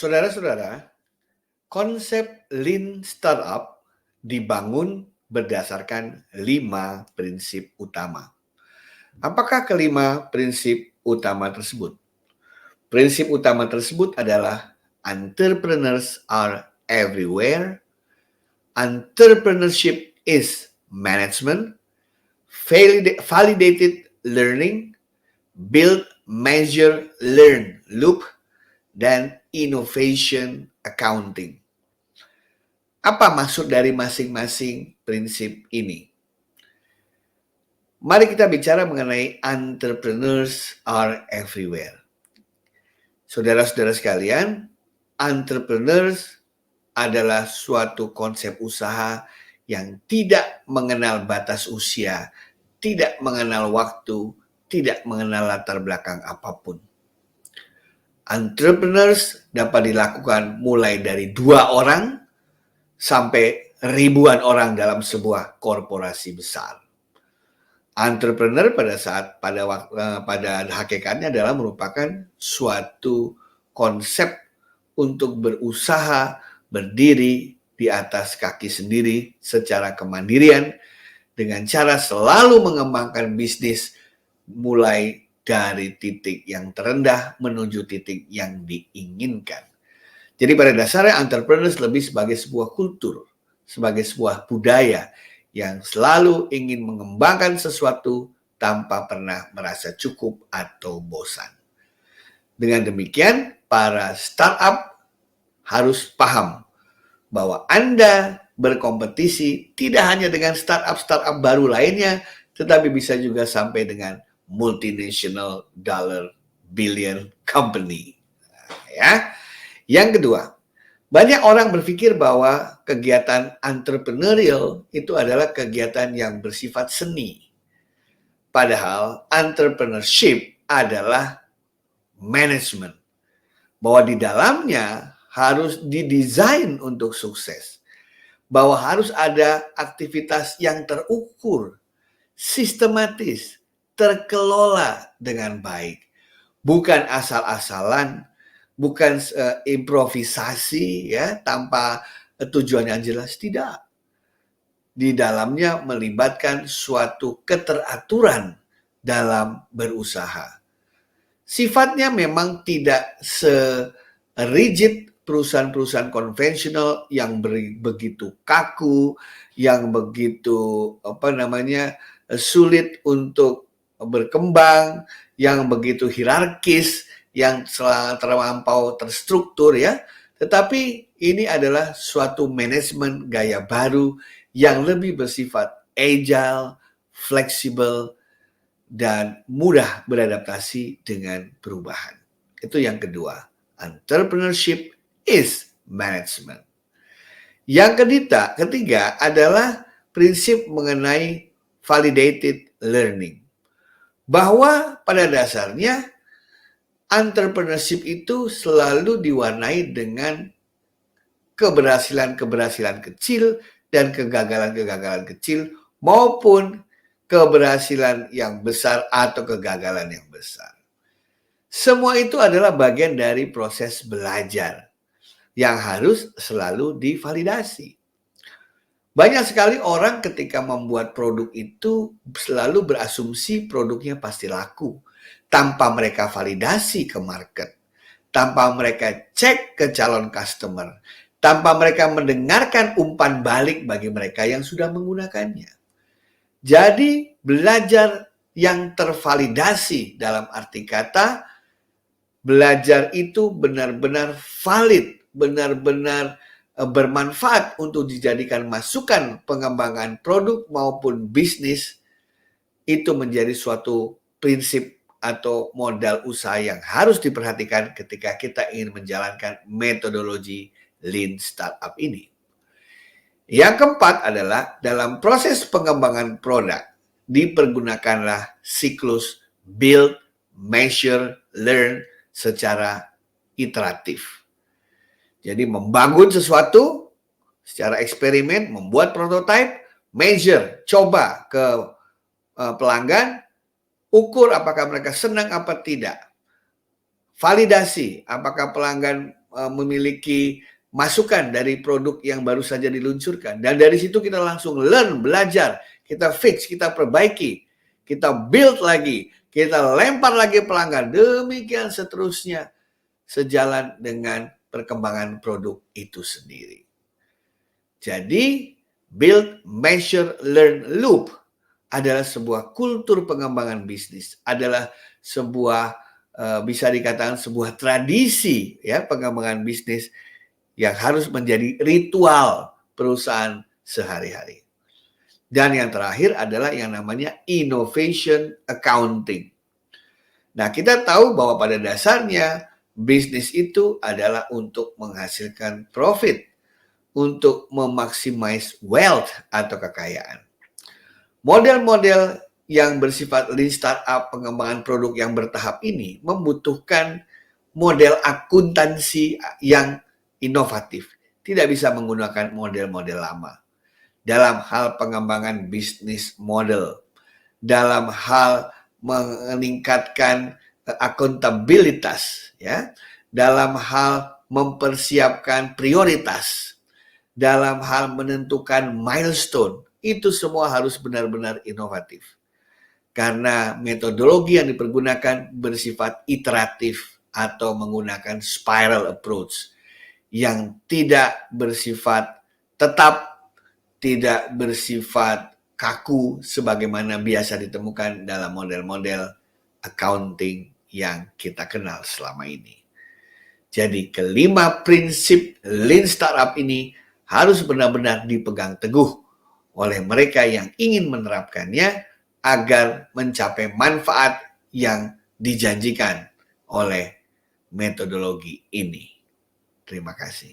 Saudara-saudara, konsep Lean Startup dibangun berdasarkan 5 prinsip utama. Apakah kelima prinsip utama tersebut? Prinsip utama tersebut adalah entrepreneurs are everywhere, entrepreneurship is management, validated learning, build, measure, learn loop, dan innovation accounting. Apa maksud dari masing-masing prinsip ini? Mari kita bicara mengenai entrepreneurs are everywhere. Saudara-saudara sekalian, entrepreneurs adalah suatu konsep usaha yang tidak mengenal batas usia, tidak mengenal waktu, tidak mengenal latar belakang apapun. Entrepreneurs dapat dilakukan mulai dari 2 orang sampai ribuan orang dalam sebuah korporasi besar. Entrepreneur pada hakikatnya adalah merupakan suatu konsep untuk berusaha berdiri di atas kaki sendiri secara kemandirian dengan cara selalu mengembangkan bisnis mulai dari titik yang terendah menuju titik yang diinginkan. Jadi pada dasarnya entrepreneurs lebih sebagai sebuah kultur, sebagai sebuah budaya yang selalu ingin mengembangkan sesuatu tanpa pernah merasa cukup atau bosan. Dengan demikian, para startup harus paham bahwa Anda berkompetisi tidak hanya dengan startup-startup baru lainnya, tetapi bisa juga sampai dengan multinational dollar billion company. Ya. Yang kedua, banyak orang berpikir bahwa kegiatan entrepreneurial itu adalah kegiatan yang bersifat seni. Padahal entrepreneurship adalah manajemen. Bahwa di dalamnya harus didesain untuk sukses. Bahwa harus ada aktivitas yang terukur, sistematis, terkelola dengan baik. Bukan asal-asalan, bukan improvisasi ya tanpa tujuan yang jelas, tidak. Di dalamnya melibatkan suatu keteraturan dalam berusaha. Sifatnya memang tidak se-rigid perusahaan-perusahaan konvensional yang begitu kaku, yang begitu sulit untuk berkembang, yang begitu hierarkis, yang terlampau terstruktur ya. Tetapi ini adalah suatu manajemen gaya baru yang lebih bersifat agile, fleksibel, dan mudah beradaptasi dengan perubahan. Itu yang kedua. Entrepreneurship is management. Yang ketiga adalah prinsip mengenai validated learning. Bahwa pada dasarnya entrepreneurship itu selalu diwarnai dengan keberhasilan-keberhasilan kecil dan kegagalan-kegagalan kecil maupun keberhasilan yang besar atau kegagalan yang besar. Semua itu adalah bagian dari proses belajar yang harus selalu divalidasi. Banyak sekali orang ketika membuat produk itu selalu berasumsi produknya pasti laku tanpa mereka validasi ke market, tanpa mereka cek ke calon customer, tanpa mereka mendengarkan umpan balik bagi mereka yang sudah menggunakannya. Jadi belajar yang tervalidasi dalam arti kata, belajar itu benar-benar valid, benar-benar bermanfaat untuk dijadikan masukan pengembangan produk maupun bisnis, itu menjadi suatu prinsip atau modal usaha yang harus diperhatikan ketika kita ingin menjalankan metodologi Lean Startup ini. Yang keempat adalah dalam proses pengembangan produk, dipergunakanlah siklus build, measure, learn secara iteratif. Jadi membangun sesuatu secara eksperimen, membuat prototipe, measure, coba ke pelanggan, ukur apakah mereka senang apa tidak. validasi apakah pelanggan memiliki masukan dari produk yang baru saja diluncurkan. Dan dari situ kita langsung learn, belajar, kita fix, kita perbaiki, kita build lagi, kita lempar lagi pelanggan. Demikian seterusnya sejalan dengan perkembangan produk itu sendiri. Jadi, build, measure, learn, loop adalah sebuah kultur pengembangan bisnis, adalah sebuah bisa dikatakan sebuah tradisi ya pengembangan bisnis yang harus menjadi ritual perusahaan sehari-hari. Dan yang terakhir adalah yang namanya innovation accounting. Nah, kita tahu bahwa pada dasarnya bisnis itu adalah untuk menghasilkan profit, untuk memaximize wealth atau kekayaan. Model-model yang bersifat lean startup, pengembangan produk yang bertahap ini membutuhkan model akuntansi yang inovatif. Tidak bisa menggunakan model-model lama. Dalam hal pengembangan bisnis model, dalam hal meningkatkan akuntabilitas, ya, dalam hal mempersiapkan prioritas, dalam hal menentukan milestone, itu semua harus benar-benar inovatif. Karena metodologi yang dipergunakan bersifat iteratif atau menggunakan spiral approach yang tidak bersifat tetap, tidak bersifat kaku sebagaimana biasa ditemukan dalam model-model accounting yang kita kenal selama ini. Jadi kelima prinsip Lean Startup ini harus benar-benar dipegang teguh oleh mereka yang ingin menerapkannya agar mencapai manfaat yang dijanjikan oleh metodologi ini. Terima kasih.